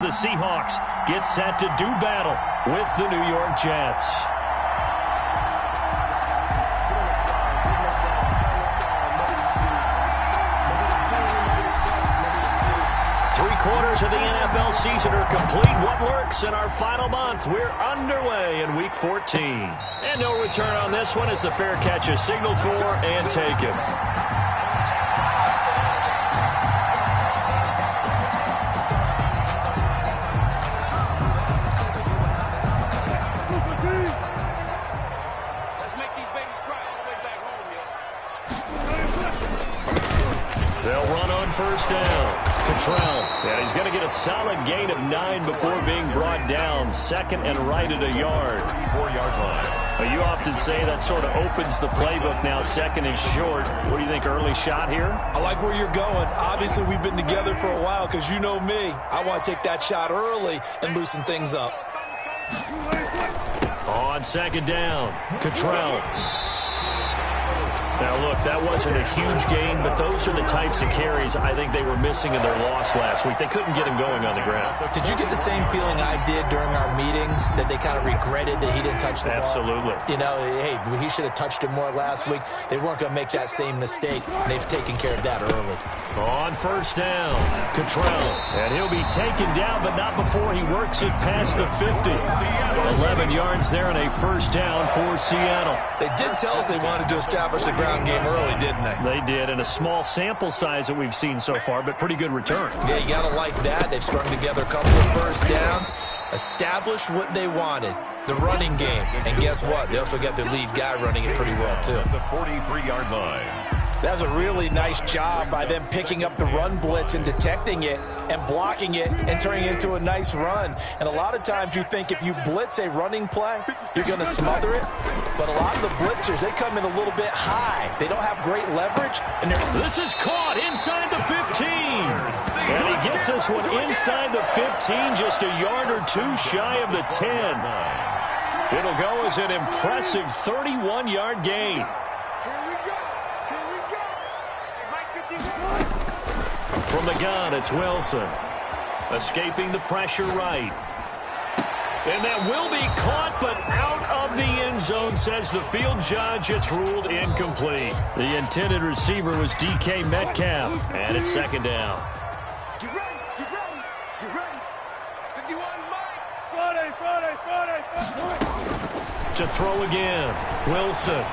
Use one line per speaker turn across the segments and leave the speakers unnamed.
The Seahawks get set to do battle with the New York Jets. Three-quarters of the NFL season are complete. What lurks in our final month? We're underway in Week 14. And no return on this one as the fair catch is signaled for and taken. They'll run on first down. Cottrell. And he's going to get a solid gain of 9 before being brought down. Second and right at a yard. 4-yard line. Well, you often say that sort of opens the playbook now. Second and short. What do you think, early shot here?
I like where you're going. Obviously, we've been together for a while because you know me. I want to take that shot early and loosen things up.
On second down, Cottrell. Now, look, that wasn't a huge gain, but those are the types of carries I think they were missing in their loss last week. They couldn't get him going on the ground.
Did you get the same feeling I did during our meetings, that they kind of regretted that he didn't touch the ball?
Absolutely.
You know, hey, he should have touched it more last week. They weren't going to make that same mistake, and they've taken care of that early.
On first down, Cottrell. And he'll be taken down, but not before he works it past the 50. 11 yards there and a first down for Seattle.
They did tell us they wanted to establish the ground game early, didn't they?
They did, and a small sample size that we've seen so far, but pretty good return.
Yeah, you got to like that. They've strung together a couple of first downs, established what they wanted, the running game. And guess what? They also got their lead guy running it pretty well, too.
The 43-yard line.
That's a really nice job by them picking up the run blitz and detecting it and blocking it and turning it into a nice run. And a lot of times you think if you blitz a running play, you're going to smother it. But a lot of the blitzers, they come in a little bit high. They don't have great leverage. And
this is caught inside the 15. And he gets this one inside the 15, just a yard or two shy of the 10. It'll go as an impressive 31-yard gain. From the gun, it's Wilson. Escaping the pressure right. And that will be caught, but out of the end zone, says the field judge. It's ruled incomplete. The intended receiver was DK Metcalf, and it's second down.
Get ready, get ready, get ready. 51, Mike. Friday.
To throw again, Wilson.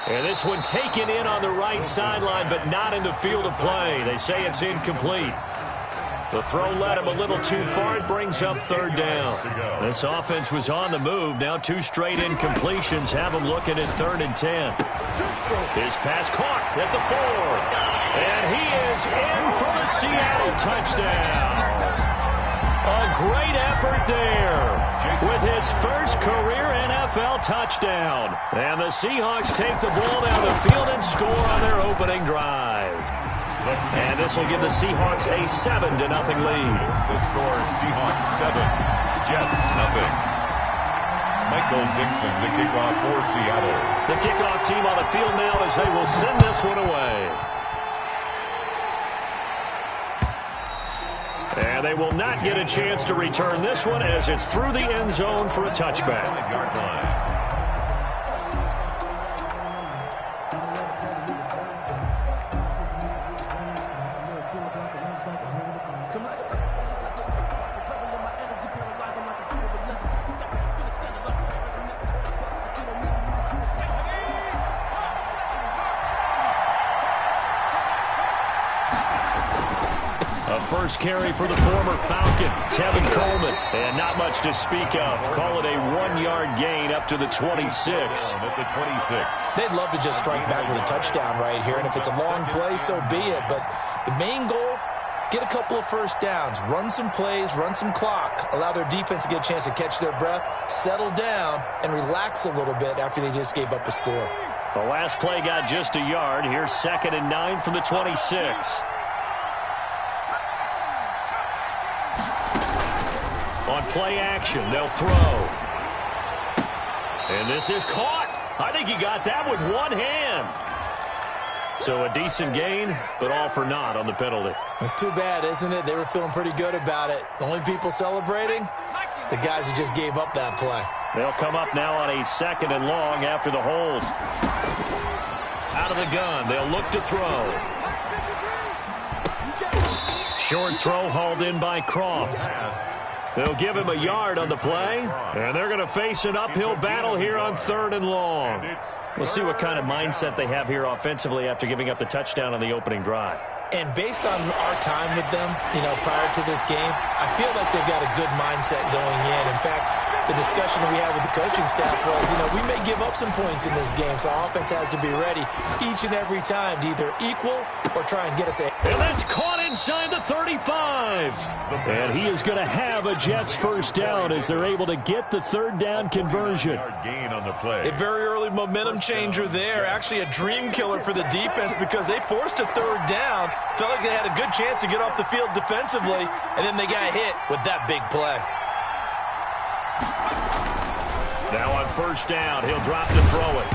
And this one taken in on the right sideline, but not in the field of play. They say it's incomplete. The throw led him a little too far. It brings up third down. This offense was on the move. Now 2 straight incompletions have him looking at 3rd and 10. His pass caught at the 4. And he is in for the Seattle touchdown. A great effort there with his first career NFL touchdown. And the Seahawks take the ball down the field and score on their opening drive. And this will give the Seahawks a 7-0 lead.
The score, Seahawks 7, Jets 0. Michael Dixon, the kickoff for Seattle.
The kickoff team on the field now as they will send this one away. And they will not get a chance to return this one as it's through the end zone for a touchback. A first carry for the former Falcon, Tevin Coleman. And not much to speak of. Call it a 1-yard gain up to the 26.
They'd love to just strike back with a touchdown right here. And if it's a long play, so be it. But the main goal, get a couple of first downs. Run some plays, run some clock. Allow their defense to get a chance to catch their breath, settle down, and relax a little bit after they just gave up a score.
The last play got just a yard. Here's 2nd and 9 from the 26. On play action, they'll throw. And this is caught. I think he got that with one hand. So a decent gain, but all for naught on the penalty.
It's too bad, isn't it? They were feeling pretty good about it. The only people celebrating, the guys who just gave up that play.
They'll come up now on a 2nd and long after the hold. Out of the gun, they'll look to throw. Short throw hauled in by Croft. They'll give him a yard on the play, and they're going to face an uphill battle here on 3rd and long. We'll see what kind of mindset they have here offensively after giving up the touchdown on the opening drive.
And based on our time with them, prior to this game, I feel like they've got a good mindset going in. In fact, the discussion that we had with the coaching staff was, we may give up some points in this game, so our offense has to be ready each and every time to either equal or try and get us a...
And that's caught inside the 35. And he is going to have a Jets first down as they're able to get the 3rd down conversion.
A very early momentum changer there. Actually a dream killer for the defense because they forced a 3rd down. Felt like they had a good chance to get off the field defensively, and then they got hit with that big play.
Now on 1st down, he'll drop to throw it.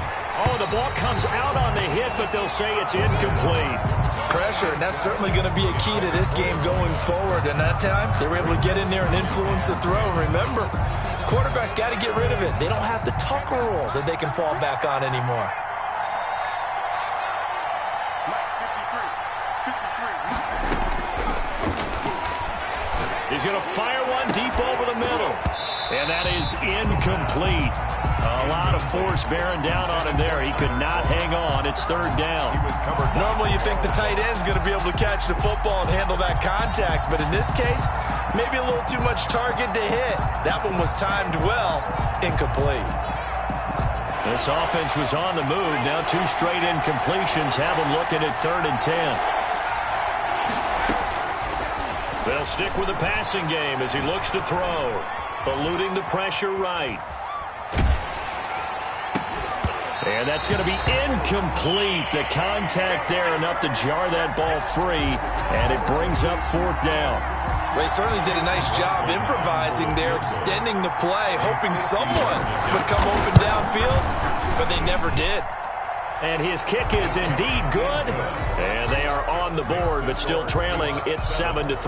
Oh, the ball comes out on the hit, but they'll say it's incomplete.
Pressure, and that's certainly going to be a key to this game going forward. And that time, they were able to get in there and influence the throw. Remember, quarterbacks got to get rid of it. They don't have the tucker roll that they can fall back on anymore.
He's going to fire one deep over the middle. And that is incomplete. A lot of force bearing down on him there. He could not hang on. It's 3rd down.
Normally you think the tight end's going to be able to catch the football and handle that contact. But in this case, maybe a little too much target to hit. That one was timed well. Incomplete.
This offense was on the move. Now 2 straight incompletions have them looking at 3rd and 10. They'll stick with the passing game as he looks to throw. Eluding the pressure right. And that's going to be incomplete. The contact there enough to jar that ball free. And it brings up 4th down.
Well, they certainly did a nice job improvising there, extending the play, hoping someone would come open downfield, but they never did.
And his kick is indeed good. And they are on the board, but still trailing. It's 7-3.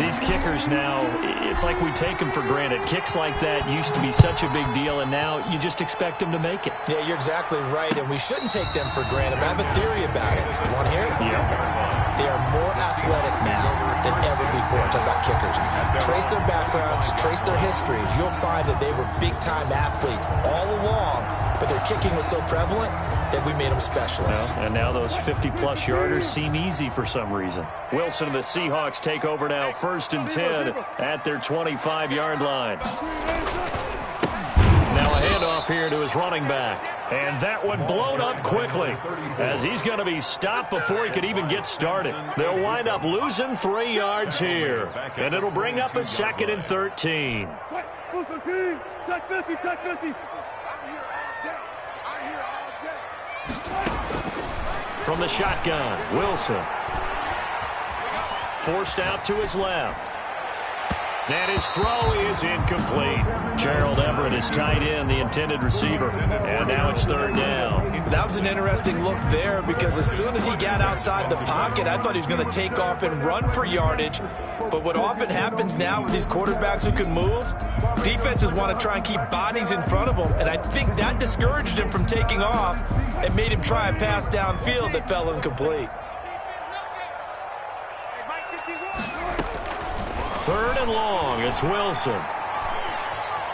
These kickers now, it's like we take them for granted. Kicks like that used to be such a big deal, and now you just expect them to make it.
Yeah, you're exactly right, and we shouldn't take them for granted. But I have a theory about it. You want to hear it?
Yeah.
They are more athletic now than ever before. I'm talking about kickers. Trace their backgrounds, trace their histories. You'll find that they were big-time athletes all along, but their kicking was so prevalent that we made them specialists.
Well, and now those 50-plus yarders seem easy for some reason. Wilson and the Seahawks take over now, 1st and 10 at their 25-yard line. Now a handoff here to his running back. And that one blown up quickly as he's going to be stopped before he could even get started. They'll wind up losing 3 yards here. And it'll bring up a 2nd and 13. From the shotgun, Wilson. Forced out to his left. And his throw is incomplete. Gerald Everett is tight end, the intended receiver. And now it's 3rd down.
That was an interesting look there because as soon as he got outside the pocket, I thought he was going to take off and run for yardage. But what often happens now with these quarterbacks who can move, defenses want to try and keep bodies in front of them. And I think that discouraged him from taking off and made him try a pass downfield that fell incomplete.
3rd and long. It's Wilson.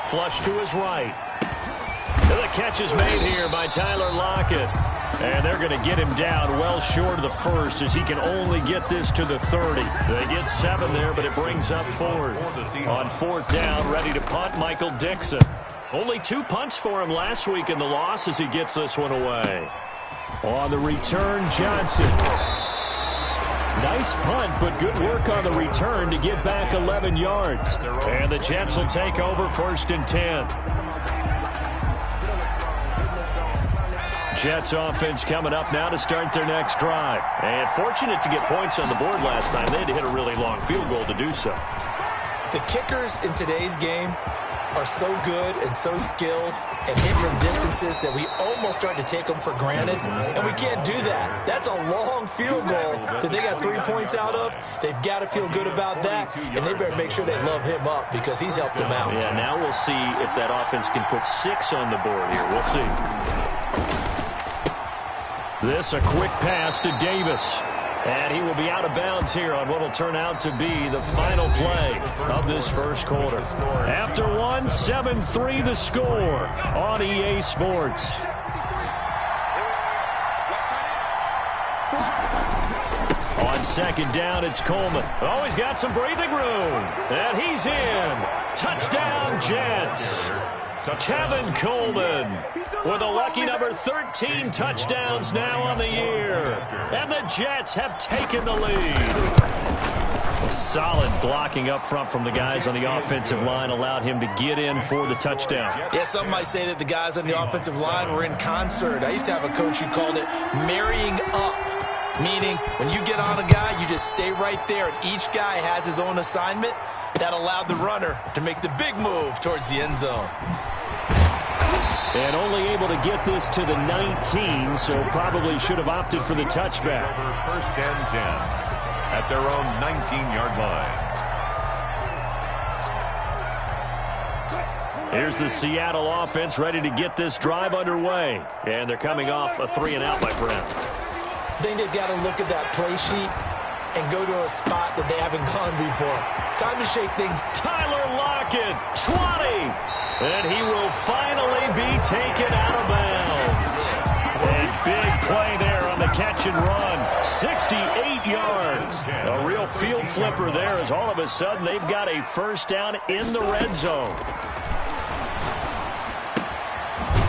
Flush to his right. And the catch is made here by Tyler Lockett. And they're going to get him down well short of the 1st as he can only get this to the 30. They get 7 there, but it brings up 4th. On 4th down, ready to punt, Michael Dixon. Only 2 punts for him last week in the loss as he gets this one away. On the return, Johnson. Nice punt, but good work on the return to get back 11 yards. And the Jets will take over 1st and 10. Jets offense coming up now to start their next drive. And fortunate to get points on the board last time. They had to hit a really long field goal to do so.
The kickers in today's game are so good and so skilled and hit from distances that we almost start to take them for granted, and we can't do that. That's a long field goal that they got 3 points out of. They've got to feel good about that, and they better make sure they love him up because he's helped them out.
Yeah, now we'll see if that offense can put 6 on the board here. We'll see. This a quick pass to Davis. And he will be out of bounds here on what will turn out to be the final play of this first quarter. After one, 7-3 the score on EA Sports. On second down, it's Coleman. Oh, he's got some breathing room. And he's in. Touchdown, Jets. Tevin Coleman with a lucky number 13 touchdowns now on the year. And the Jets have taken the lead. Solid blocking up front from the guys on the offensive line allowed him to get in for the touchdown.
Yeah, some might say that the guys on the offensive line were in concert. I used to have a coach who called it marrying up, meaning when you get on a guy, you just stay right there, and each guy has his own assignment. That allowed the runner to make the big move towards the end zone.
And only able to get this to the 19, so probably should have opted for the touchback.
First and 10 at their own 19-yard line.
Here's the Seattle offense ready to get this drive underway. And they're coming off a 3-and-out, my friend.
I think they've got to look at that play sheet and go to a spot that they haven't gone before. Time to shake things.
Tyler Lockett, 20. And he will finally be taken out of bounds. A big play there on the catch and run. 68 yards. A real field flipper there as all of a sudden they've got a first down in the red zone.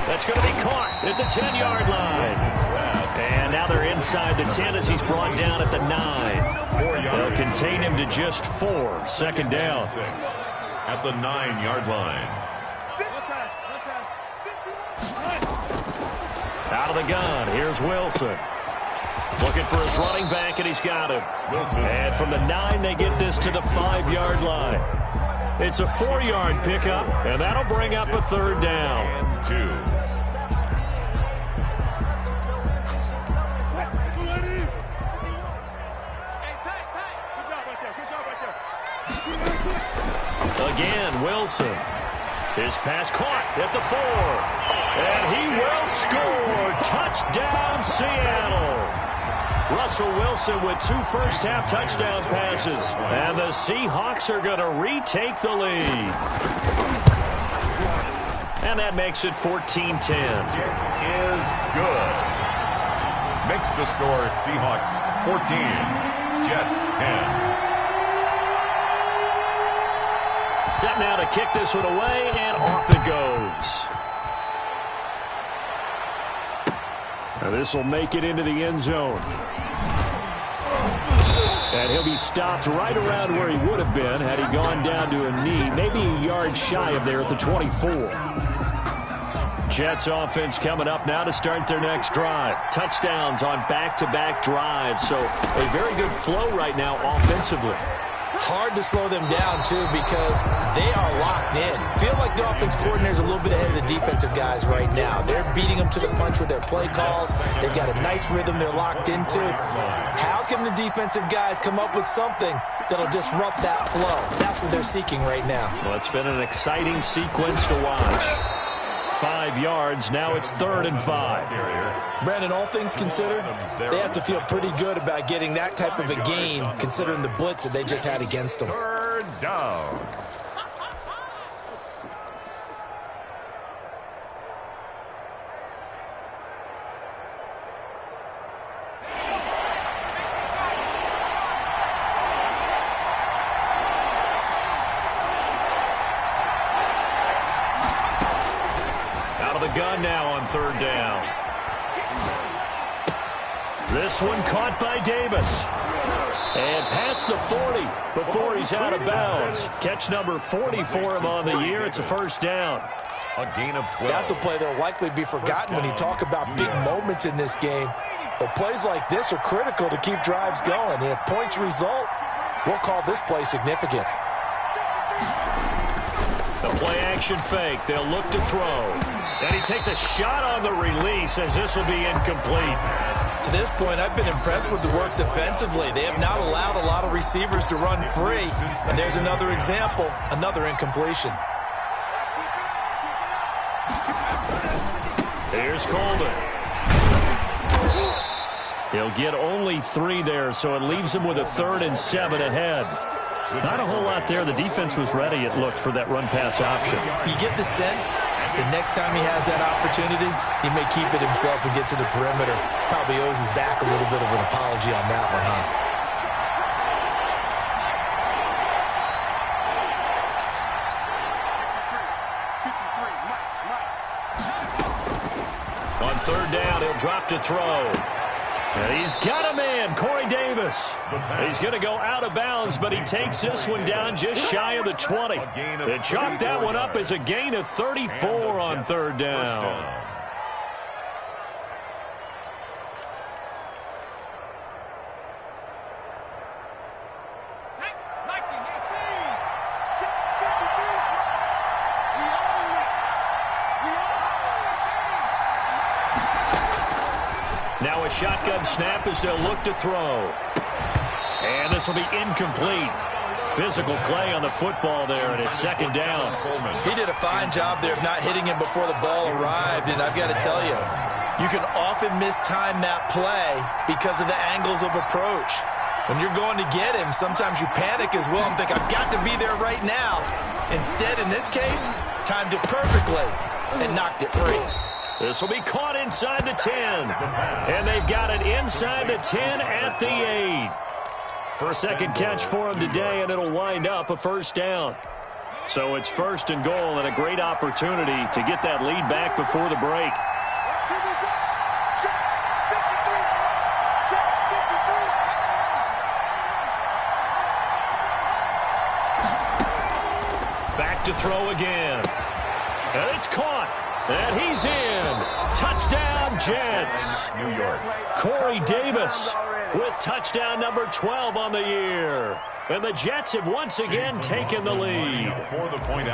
That's going to be caught at the 10-yard line. And now they're inside the 10 as he's brought down at the 9. They'll contain him to just 4. Second down.
At the 9-yard line.
Out of the gun, here's Wilson. Looking for his running back, and he's got him. And from the 9, they get this to the 5-yard line. It's a 4-yard pickup, and that'll bring up a third down.
And 2.
Again, Wilson. His pass caught at the 4. And he will score. Touchdown, Seattle. Russell Wilson with 2 first-half touchdown passes. And the Seahawks are going to retake the lead. And that makes it 14-10.
Is good. Makes the score Seahawks 14, Jets 10.
Set now to kick this one away, and off it goes. Now this will make it into the end zone. And he'll be stopped right around where he would have been had he gone down to a knee, maybe a yard shy of there at the 24. Jets offense coming up now to start their next drive. Touchdowns on back-to-back drives, so a very good flow right now offensively.
Hard to slow them down, too, because they are locked in. Feel like the offense coordinator's a little bit ahead of the defensive guys right now. They're beating them to the punch with their play calls. They've got a nice rhythm they're locked into. How can the defensive guys come up with something that'll disrupt that flow? That's what they're seeking right now.
Well, it's been an exciting sequence to watch. 5 yards. Now it's 3rd and 5.
Brandon, all things considered, they have to feel pretty good about getting that type of a gain considering the blitz that they just had against them.
3rd down.
Gun now on 3rd down. This one caught by Davis. And past the 40 before he's out of bounds. Catch number 40 for him on the year. It's a first down.
A gain of 12.
That's a play that will likely be forgotten when you talk about big moments in this game. But plays like this are critical to keep drives going. And if points result, we'll call this play significant.
The play-action fake. They'll look to throw. And he takes a shot on the release as this will be incomplete.
To this point, I've been impressed with the work defensively. They have not allowed a lot of receivers to run free. And there's another example, another incompletion.
Here's Coleman. He'll get only 3 there, so it leaves him with a 3rd and 7 ahead. Not a whole lot there. The defense was ready, it looked, for that run-pass option.
You get the sense the next time he has that opportunity, he may keep it himself and get to the perimeter. Probably owes his back a little bit of an apology on that one, huh?
On 3rd down, he'll drop to throw. And he's got a man, Corey Davis. He's going to go out of bounds, but he takes this one down just shy of the 20. They chalked that one up as a gain of 34 on 3rd down. Now a shotgun snap as they'll look to throw. And this will be incomplete. Physical play on the football there, and it's 2nd down.
He did a fine job there of not hitting him before the ball arrived, and I've got to tell you, you can often mistime that play because of the angles of approach. When you're going to get him, sometimes you panic as well and think, I've got to be there right now. Instead, in this case, timed it perfectly and knocked it free.
This will be caught inside the 10. And they've got it inside the 10 at the 8. Second catch for him today, and it'll wind up a 1st down. So it's 1st and goal, and a great opportunity to get that lead back before the break. Back to throw again. And it's caught. And he's in. Touchdown, Jets.
New York.
Corey Davis with touchdown number 12 on the year. And the Jets have once again taken the lead.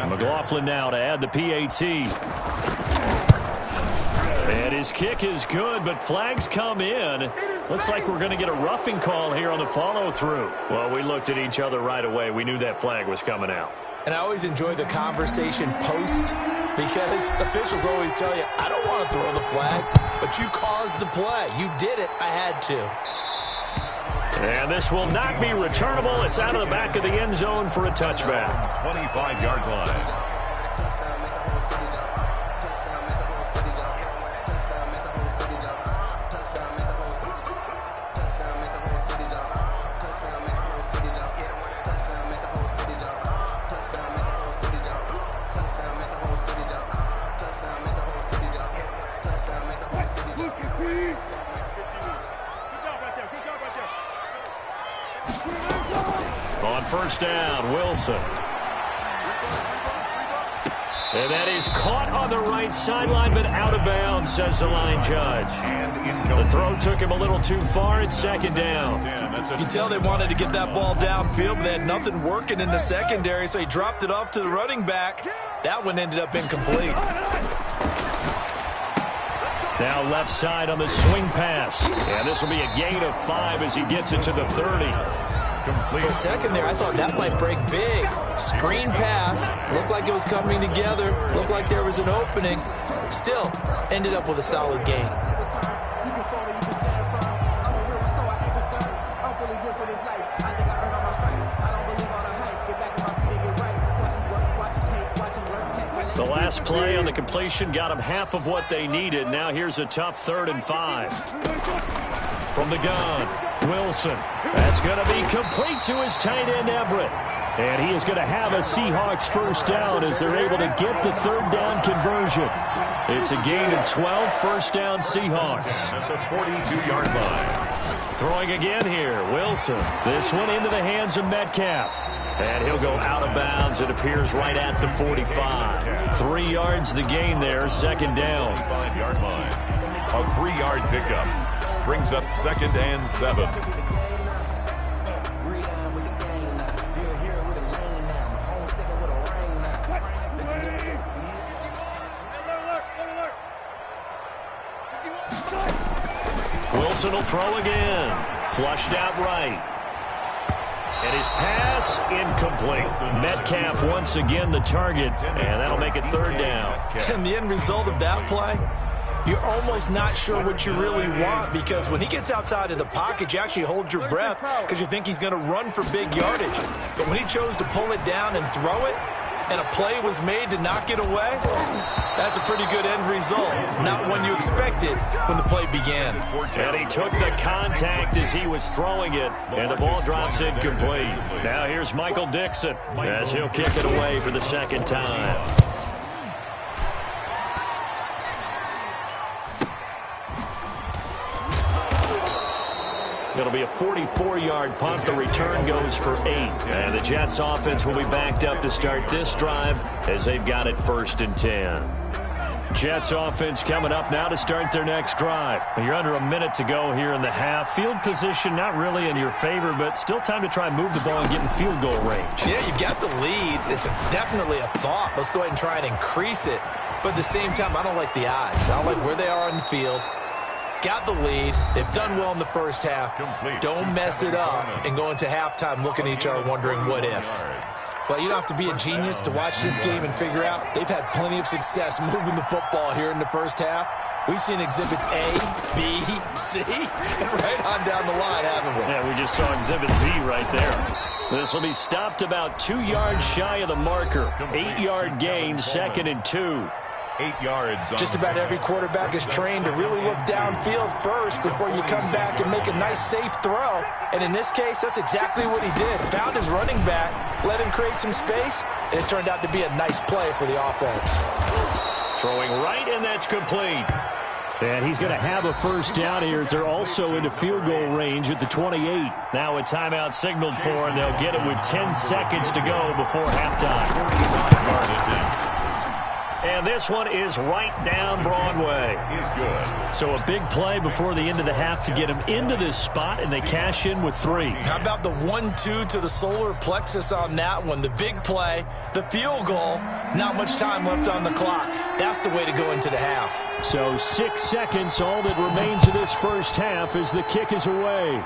McLaughlin now to add the PAT. And his kick is good, but flags come in. Looks like we're going to get a roughing call here on the follow-through. Well, we looked at each other right away. We knew that flag was coming out.
And I always enjoy the conversation post, because officials always tell you, I don't want to throw the flag, but you caused the play. You did it. I had to.
And this will not be returnable. It's out of the back of the end zone for a touchback.
25-yard line.
On 1st down, Wilson. And that is caught on the right sideline, but out of bounds, says the line judge. The throw took him a little too far. It's 2nd down.
You can tell they wanted to get that ball downfield, but they had nothing working in the secondary, so he dropped it off to the running back. That one ended up incomplete.
Now left side on the swing pass. And this will be a gain of 5 as he gets it to the 30.
For a second there, I thought that might break big. Screen pass. Looked like it was coming together. Looked like there was an opening. Still, ended up with a solid gain.
The last play on the completion got them half of what they needed. Now here's a tough 3rd and 5. From the gun, Wilson. That's going to be complete to his tight end, Everett. And he is going to have a Seahawks 1st down as they're able to get the 3rd down conversion. It's a gain of 12, 1st down Seahawks.
At the 42-yard line.
Throwing again here, Wilson. This one into the hands of Metcalf. And he'll go out of bounds. It appears right at the 45. 3 yards the gain there, 2nd down.
5-yard line. A 3-yard pickup. Brings up 2nd and 7.
Wilson will throw again. Flushed out right. And his pass incomplete. Metcalf once again the target, and that'll make it third down.
And the end result of that play, you're almost not sure what you really want, because when he gets outside of the pocket, you actually hold your breath because you think he's going to run for big yardage. But when he chose to pull it down and throw it, and a play was made to knock it away, that's a pretty good end result. Not one you expected when the play began.
And he took the contact as he was throwing it, and the ball drops incomplete. Now here's Michael Dixon as he'll kick it away for the second time. It'll be a 44-yard punt. The return goes for 8. And the Jets offense will be backed up to start this drive as they've got it 1st and 10. Jets offense coming up now to start their next drive. You're under a minute to go here in the half. Field position not really in your favor, but still time to try and move the ball and get in field goal range.
Yeah, you got the lead. It's definitely a thought. Let's go ahead and try and increase it. But at the same time, I don't like the odds. I don't like where they are on the field. Got the lead. They've done well in the first half. Don't mess it up and go into halftime looking at each other wondering what if. Well, you don't have to be a genius to watch this game and figure out they've had plenty of success moving the football here in the first half. We've seen exhibits A, B, C, and right on down the line, haven't we?
Yeah, we just saw exhibit Z right there. This will be stopped about 2 yards shy of the marker. 8-yard gain, 2nd and 2.
8 yards.
Just about every quarterback is trained to really look downfield first before you come back and make a nice, safe throw. And in this case, that's exactly what he did. Found his running back, let him create some space, and it turned out to be a nice play for the offense.
Throwing right, and that's complete. And he's going to have a first down here. They're also into field goal range at the 28. Now a timeout signaled for, and they'll get it with 10 seconds to go before halftime. And this one is right down Broadway.
He's good.
So a big play before the end of the half to get him into this spot, and they cash in with 3.
How about the 1-2 to the solar plexus on that one? The big play, the field goal, not much time left on the clock. That's the way to go into the half.
So 6 seconds, all that remains of this first half as the kick is away.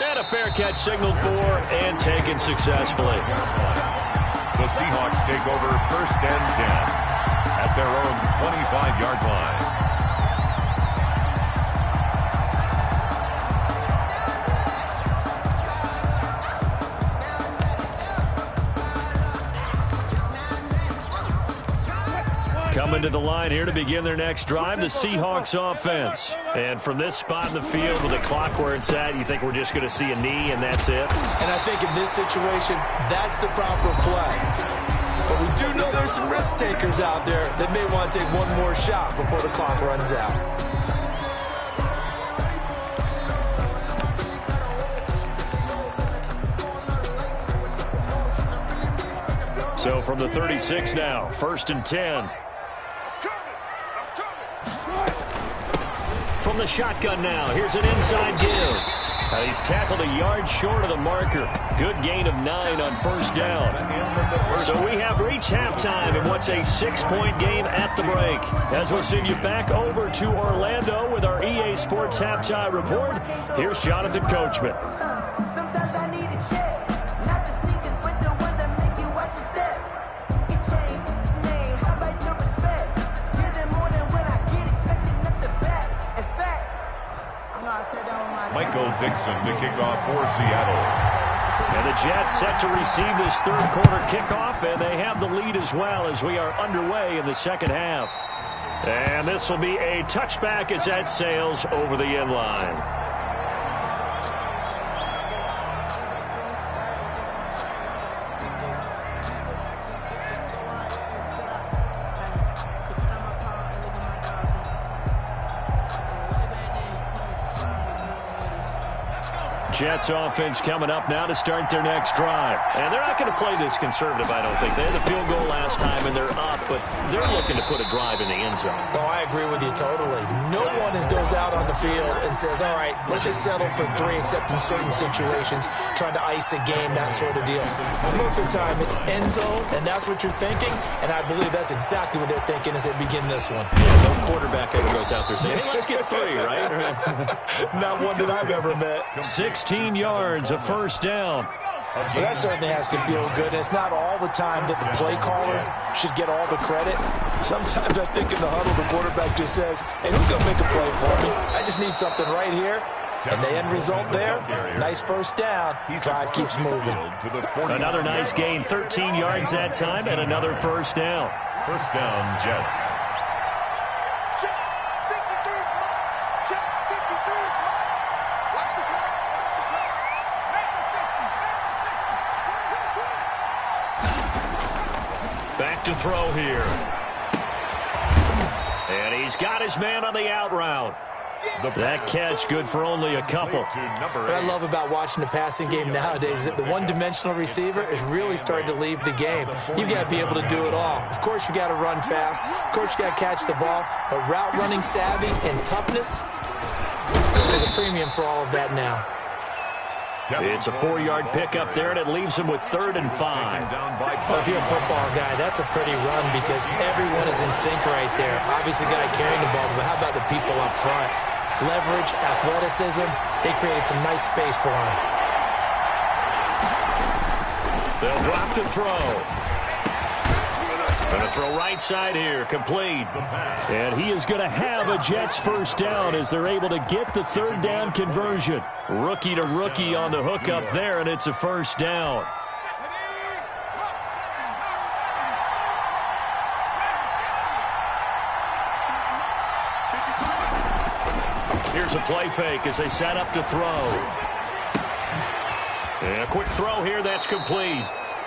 And a fair catch signaled for and taken successfully.
The Seahawks take over 1st and 10 at their own 25-yard line.
Coming to the line here to begin their next drive, the Seahawks offense. And from this spot in the field with the clock where it's at, you think we're just going to see a knee and that's it?
And I think in this situation, that's the proper play. But we do know there's some risk takers out there that may want to take one more shot before the clock runs out.
So from the 36 now, 1st and 10. From the shotgun now, here's an inside give. He's tackled a yard short of the marker. Good gain of 9 on 1st down. So we have reached halftime in what's a 6-point game at the break. As we'll send you back over to Orlando with our EA Sports Halftime Report, here's Jonathan Coachman.
Sometimes I need a check, not the sneakers, but the ones that make you watch your step. Get change, name, how about your respect? Give them more than what I get, expecting up the back. In fact, I'm not set down on my
Michael Dixon to kick off for Seattle.
And the Jets set to receive this third-quarter kickoff, and they have the lead as well as we are underway in the second half. And this will be a touchback as that sails over the end line. Jets offense coming up now to start their next drive. And they're not going to play this conservative, I don't think. They had the field goal last time, and they're up, but they're looking to put a drive in the end zone.
Oh, I agree with you totally. No one goes out on the field and says, all right, let's just settle for 3, except in certain situations, trying to ice a game, that sort of deal. Most of the time, it's end zone, and that's what you're thinking, and I believe that's exactly what they're thinking as they begin this one.
Yeah, no quarterback ever goes out there saying, hey, let's get 3, right?
Not one that I've ever met.
16 yards, a first down.
Well, that certainly has to feel good. And it's not all the time that the play caller should get all the credit. Sometimes I think in the huddle, the quarterback just says, hey, who's going to make a play for me? I just need something right here. And the end result there, nice first down. Drive keeps moving.
Another nice gain, 13 yards that time, and another first down.
First down, Jets.
Back to throw here. And he's got his man on the out route. That catch good for only a couple.
What I love about watching the passing game nowadays is that the one-dimensional receiver is really starting to leave the game. You've got to be able to do it all. Of course, you got to run fast. Of course, you got to catch the ball. But route running savvy and toughness, there's a premium for all of that now.
It's a 4-yard pickup there, and it leaves him with 3rd and 5.
Well, if you're a football guy, that's a pretty run because everyone is in sync right there. Obviously, the guy carrying the ball, but how about the people up front? Leverage, athleticism, they created some nice space for him.
They'll drop to throw. Going to throw right side here, complete. And he is going to have a Jets first down as they're able to get the 3rd down conversion. Rookie to rookie on the hook up there, and it's a first down. Here's a play fake as they set up to throw. And a quick throw here, that's complete.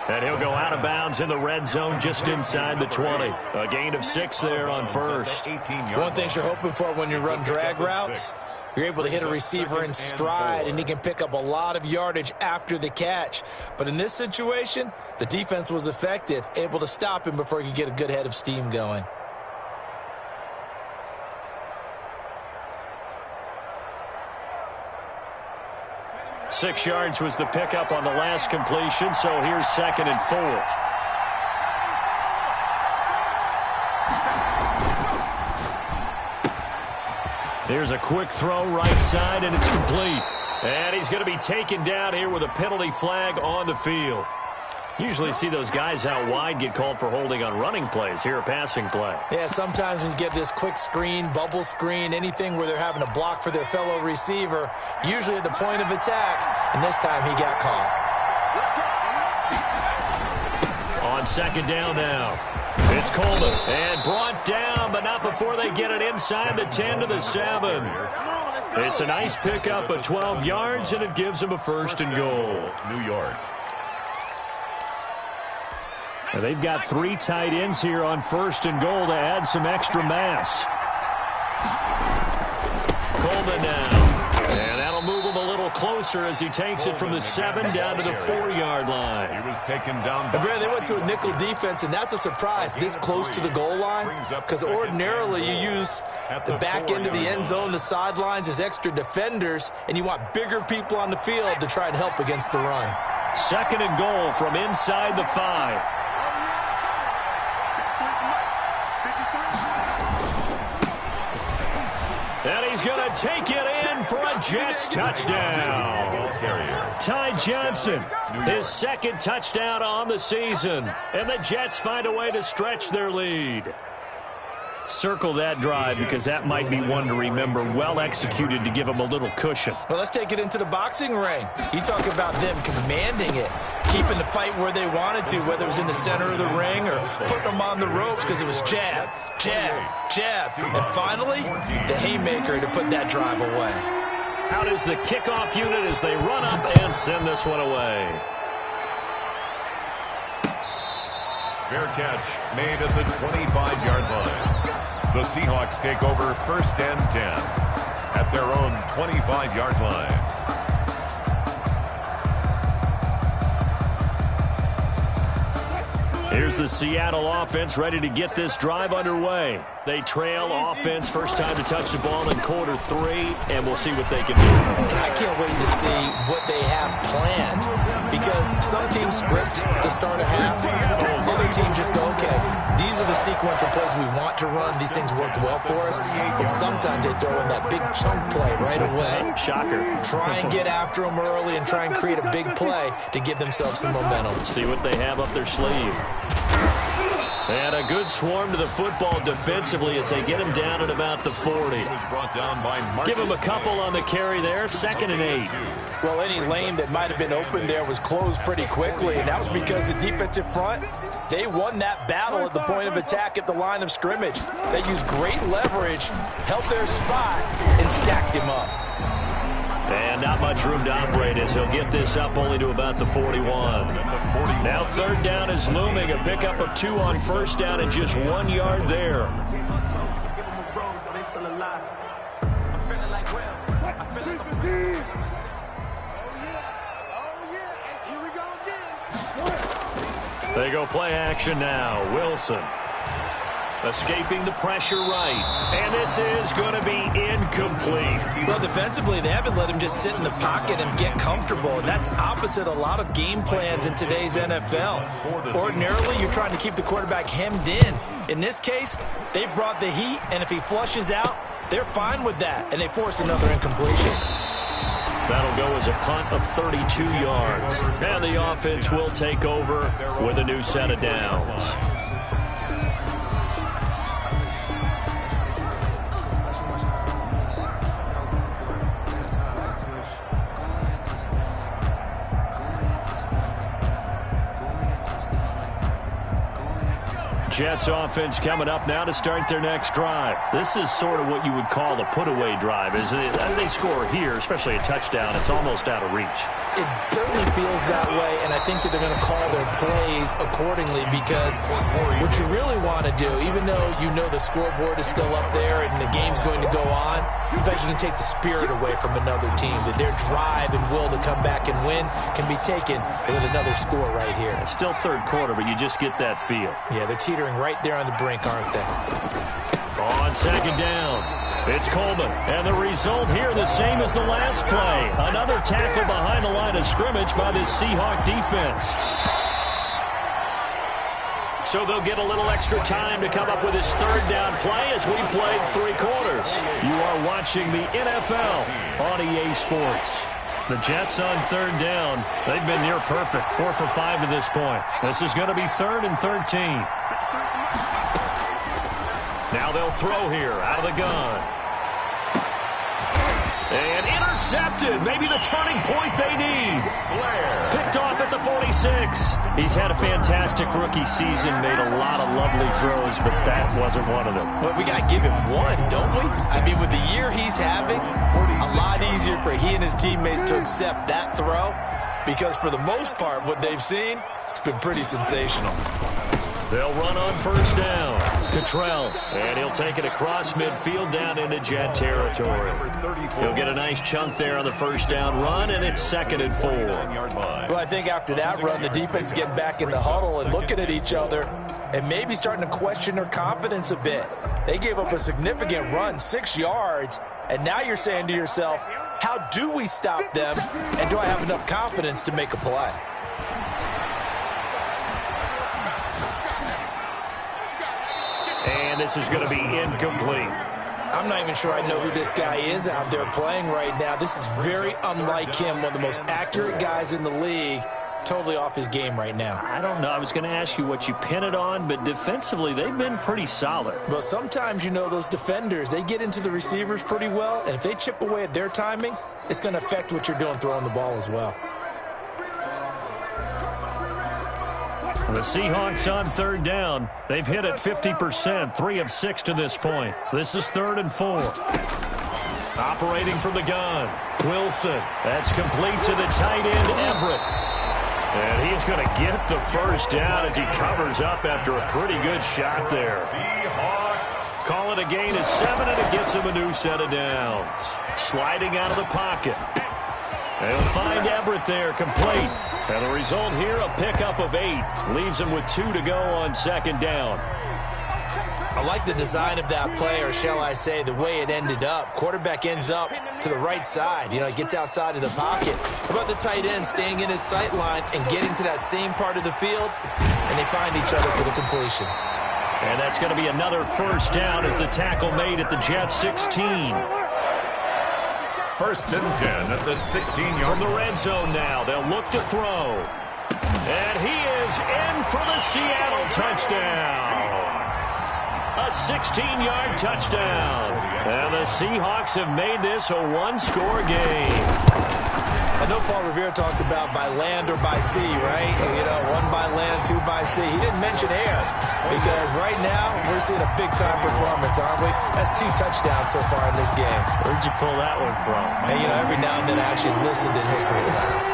And he'll go out of bounds in the red zone just inside the 20. A gain of 6 there on first.
One thing you're hoping for when you run drag routes, you're able to hit a receiver in stride, and he can pick up a lot of yardage after the catch. But in this situation, the defense was effective, able to stop him before he could get a good head of steam going.
Six yards was the pickup on the last completion, so here's 2nd and 4. Here's a quick throw right side, and it's complete. And he's going to be taken down here with a penalty flag on the field. Usually see those guys out wide get called for holding on running plays. Here a passing play.
Yeah, sometimes when you get this quick screen, bubble screen, anything where they're having to block for their fellow receiver, usually at the point of attack, and this time he got caught.
On 2nd down now. It's Coleman, and brought down, but not before they get it inside the 10 to the 7. It's a nice pickup of 12 yards, and it gives them a 1st and goal.
New York.
And they've got 3 tight ends here on 1st and goal to add some extra mass. Coleman now. And that'll move him a little closer as he takes it from the 7 down to the 4-yard line.
He was taken down.
And Brandon, they went to a nickel defense, and that's a surprise this close to the goal line, because ordinarily you use the back end of the end zone, the sidelines as extra defenders, and you want bigger people on the field to try and help against the run.
2nd and goal from inside the 5. And he's going to take it in for a Jets touchdown. Ty Johnson, his 2nd touchdown on the season. And the Jets find a way to stretch their lead. Circle that drive because that might be one to remember. Well executed to give them a little cushion.
Well, let's take it into the boxing ring. You talk about them commanding it, keeping the fight where they wanted to, whether it was in the center of the ring or putting them on the ropes because it was jab, jab, jab. And finally, the haymaker to put that drive away.
Out is the kickoff unit as they run up and send this one away.
Fair catch made at the 25-yard line. The Seahawks take over 1st and 10 at their own 25-yard line.
Here's the Seattle offense ready to get this drive underway. They trail offense, first time to touch the ball in quarter 3, and we'll see what they can do.
I can't wait to see what they have planned, because some teams script to start a half. Other teams just go, okay, these are the sequence of plays we want to run. These things worked well for us. And sometimes they throw in that big chunk play right away.
Shocker.
Try and get after them early and try and create a big play to give themselves some momentum.
See what they have up their sleeve. And a good swarm to the football defensively as they get him down at about the 40. Give him a couple on the carry there, 2nd and 8.
Well, any lane that might have been open there was closed pretty quickly, and that was because the defensive front, they won that battle at the point of attack at the line of scrimmage. They used great leverage, held their spot, and stacked him up.
And not much room to operate as he'll get this up only to about the 41. Now 3rd down is looming. A pickup of 2 on 1st down and just 1 yard there. They go play action now. Wilson escaping the pressure right. And this is going to be incomplete.
Well, defensively, they haven't let him just sit in the pocket and get comfortable. And that's opposite a lot of game plans in today's NFL. Ordinarily, you're trying to keep the quarterback hemmed in. In this case, they brought the heat, and if he flushes out, they're fine with that. And they force another incompletion.
That'll go as a punt of 32 yards. And the offense will take over with a new set of downs. Jets offense coming up now to start their next drive. This is sort of what you would call a put-away drive. As they score here, especially a touchdown, it's almost out of reach.
It certainly feels that way, and I think that they're going to call their plays accordingly, because what you really want to do, even though you know the scoreboard is still up there and the game's going to go on, in fact, you can take the spirit away from another team, that their drive and will to come back and win can be taken with another score right here.
It's still 3rd quarter, but you just get that feel.
Yeah, they're teetering right there on the brink, aren't they?
On 2nd down, it's Coleman. And the result here the same as the last play. Another tackle behind the line of scrimmage by this Seahawk defense. So they'll get a little extra time to come up with his 3rd down play as we played 3 quarters. You are watching the NFL on EA Sports. The Jets on 3rd down. They've been near perfect, 4 for 5 to this point. This is going to be 3rd and 13. Now they'll throw here out of the gun. And intercepted. Maybe the turning point they need. Blair picked off at the 46. He's had a fantastic rookie season, made a lot of lovely throws, but that wasn't one of them.
Well, we got to give him one, don't we? I mean, with the year he's having, a lot easier for he and his teammates to accept that throw, because for the most part, what they've seen, it's been pretty sensational.
They'll run on 1st down. Cottrell, and he'll take it across midfield down into Jet territory. He'll get a nice chunk there on the 1st down run, and it's 2nd and 4.
Well, I think after that run, the defense is getting back in the huddle and looking at each other and maybe starting to question their confidence a bit. They gave up a significant run, 6 yards, and now you're saying to yourself, how do we stop them, and do I have enough confidence to make a play?
And this is going to be incomplete.
I'm not even sure I know who this guy is out there playing right now. This is very unlike him, one of the most accurate guys in the league. Totally off his game right now.
I don't know. I was going to ask you what you pin it on, but defensively, they've been pretty solid.
Well, sometimes, you know, those defenders, they get into the receivers pretty well, and if they chip away at their timing, it's going to affect what you're doing throwing the ball as well.
The Seahawks on 3rd down. They've hit it 50%, 3 of 6 to this point. This is 3rd and 4. Operating from the gun, Wilson. That's complete to the tight end, Everett. And he's going to get the 1st down as he covers up after a pretty good shot there. Call it a gain of 7, and it gets him a new set of downs. Sliding out of the pocket. They'll find Everett there, complete. And the result here, a pickup of 8. Leaves them with 2 to go on second down.
I like the design of that play, or shall I say the way it ended up. Quarterback ends up to the right side. You know, he gets outside of the pocket. How about the tight end staying in his sight line and getting to that same part of the field, and they find each other for the completion.
And that's going to be another first down as the tackle made at the Jets 16.
First and 10 at the 16-yard
From the red zone now, they'll look to throw. And he is in for the Seattle touchdown. A 16-yard touchdown. And the Seahawks have made this a one-score game.
I know Paul Revere talked about by land or by sea, right? You know, 1 by land, 2 by sea. He didn't mention air because right now we're seeing a big-time performance, aren't we? That's 2 touchdowns so far in this game.
Where'd you pull that one from?
And, you know, every now and then I actually listened in history class.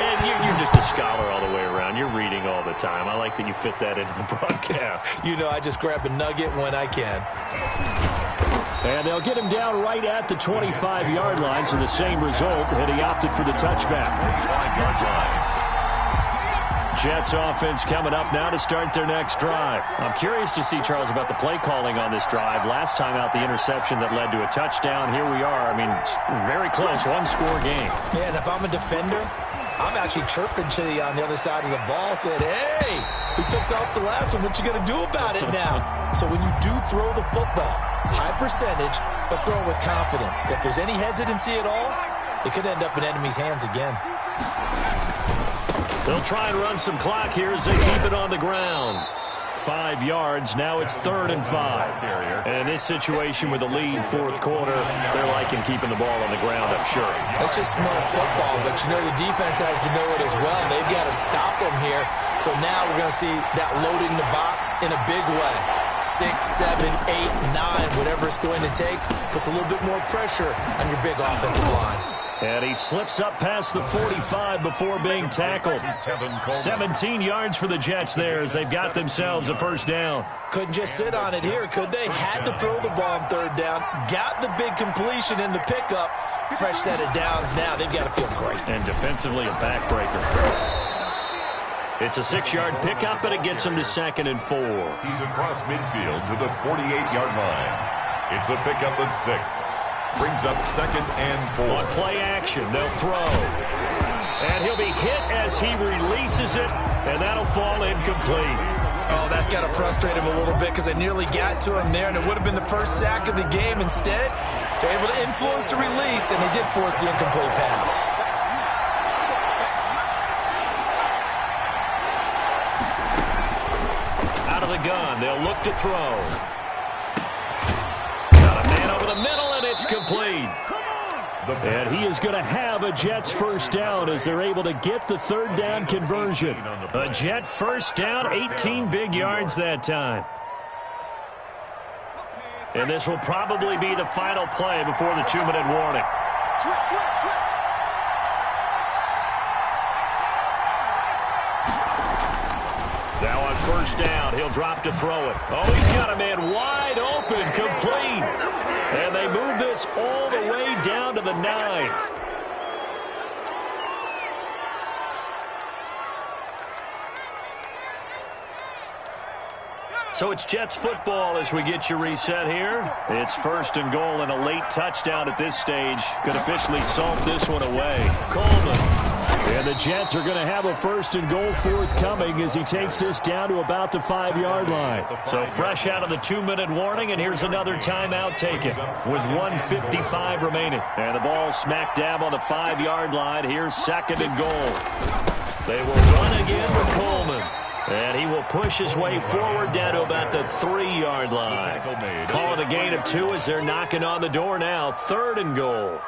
And you're just a scholar all the way around. You're reading all the time. I like that you fit that into the broadcast.
You know, I just grab a nugget when I can.
And they'll get him down right at the 25-yard line, so the same result, and he opted for the touchback. Jets offense coming up now to start their next drive. I'm curious to see, Charles, about the play calling on this drive. Last time out, the interception that led to a touchdown. Here we are. I mean, very close, one-score game.
Yeah, and if I'm a defender, I'm actually chirping to you on the other side of the ball, saying, hey, we picked off the last one. What you going to do about it now? So when you do throw the football, high percentage, but throw it with confidence. If there's any hesitancy at all, it could end up in enemy's hands again.
They'll try and run some clock here as they keep it on the ground. 5 yards. Now it's 3rd and 5. And in this situation with a lead, fourth quarter, they're liking keeping the ball on the ground, I'm sure.
That's just smart football, but you know the defense has to know it as well. They've got to stop them here. So now we're going to see that loading the box in a big way. 6, 7, 8, 9, whatever it's going to take, puts a little bit more pressure on your big offensive line.
And he slips up past the 45 before being tackled. 17 yards for the Jets there as they've got themselves a first down.
Couldn't just sit on it here, could they? Had to throw the ball on 3rd down. Got the big completion in the pickup. Fresh set of downs now. They've got to feel great.
And defensively, a backbreaker. It's a 6-yard pickup, but it gets him to 2nd and 4.
He's across midfield to the 48-yard line. It's a pickup of 6. Brings up 2nd and 4.
On play action, they'll throw. And he'll be hit as he releases it, and that'll fall incomplete.
Oh, that's got to frustrate him a little bit because they nearly got to him there, and it would have been the first sack of the game. Instead, they're able to influence the release, and they did force the incomplete pass.
Out of the gun, they'll look to throw. Got a man over the middle, and it's complete. And he is going to have a Jets first down as they're able to get the 3rd down conversion. A Jet first down, 18 big yards that time. And this will probably be the final play before the 2-minute warning. Now on first down, he'll drop to throw it. Oh, he's got a man wide open, complete. And they move this all the way down to the 9. So it's Jets football as we get you reset here. It's 1st and goal, and a late touchdown at this stage could officially salt this one away. Coleman. And the Jets are going to have a 1st and goal forthcoming as he takes this down to about the 5-yard line. So fresh out of the 2-minute warning, and here's another timeout taken with 1:55 remaining. And the ball smack dab on the 5-yard line. Here's 2nd and goal. They will run again with Coleman. And he will push his way forward down to about the 3-yard line. Calling a gain of 2 as they're knocking on the door now. 3rd and goal.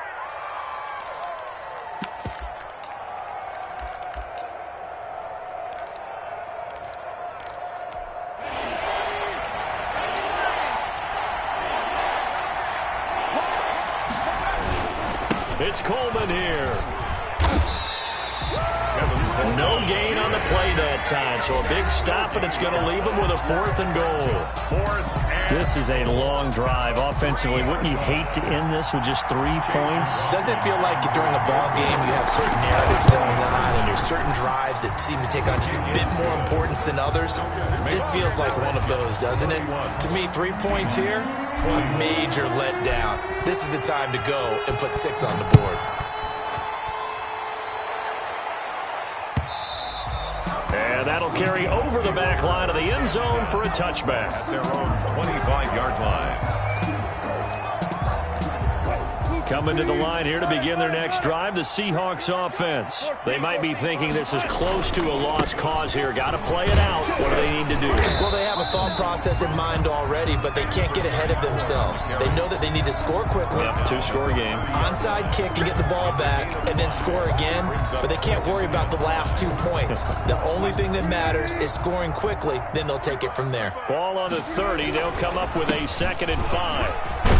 It's Coleman here. No gain on the play that time. So a big stop, and it's going to leave them with a 4th and goal. This is a long drive offensively. Wouldn't you hate to end this with just 3 points?
Doesn't it feel like during a ball game you have certain narratives going on and there's certain drives that seem to take on just a bit more importance than others? This feels like one of those, doesn't it? To me, 3 points here, a major letdown. This is the time to go and put 6 on the board.
And that'll carry over the back line of the end zone for a touchback.
At their own 25-yard line.
Coming to the line here to begin their next drive, the Seahawks offense. They might be thinking this is close to a lost cause here. Got to play it out. What do they need to do?
Well, they have a thought process in mind already, but they can't get ahead of themselves. They know that they need to score quickly.
Yep, 2-score game.
Onside kick and get the ball back and then score again, but they can't worry about the last 2 points. The only thing that matters is scoring quickly, then they'll take it from there.
Ball on the 30. They'll come up with a 2nd and 5.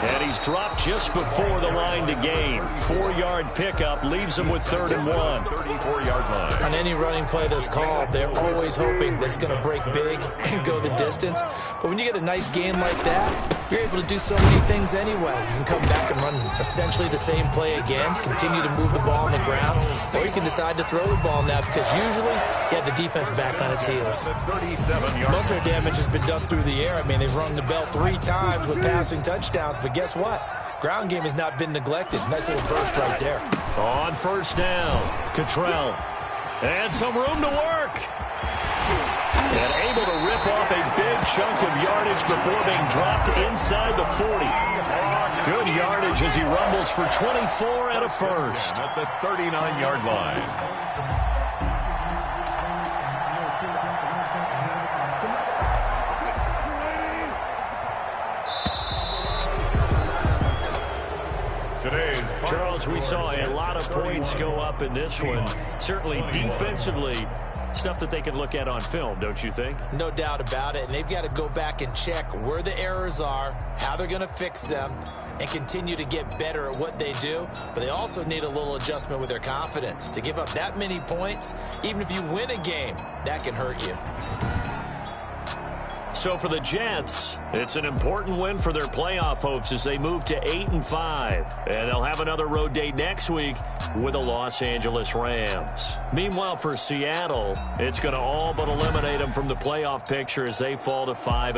And he's dropped just before the line to gain. 4-yard pickup leaves him with 3rd and 1.
34-yard line.
On any running play that's called, they're always hoping that it's going to break big and go the distance. But when you get a nice game like that, you're able to do so many things anyway. You can come back and run essentially the same play again, continue to move the ball on the ground, or you can decide to throw the ball now because usually you have the defense back on its heels. Most of their damage has been done through the air. I mean, they've rung the bell 3 times with passing touchdowns, but guess what? Ground game has not been neglected. Nice little burst right there.
On 1st down, Cottrell. And some room to work. And able to rip off a big chunk of yardage before being dropped inside the 40. Good yardage as he rumbles for 24 and a 1st.
At the 39-yard line.
Charles, we saw a lot of points go up in this one. Certainly defensively, stuff that they can look at on film, don't you think?
No doubt about it. And they've got to go back and check where the errors are, how they're going to fix them, and continue to get better at what they do. But they also need a little adjustment with their confidence. To give up that many points, even if you win a game, that can hurt you.
So for the Jets, it's an important win for their playoff hopes as they move to 8-5. And they'll have another road date next week with the Los Angeles Rams. Meanwhile, for Seattle, it's going to all but eliminate them from the playoff picture as they fall to 5.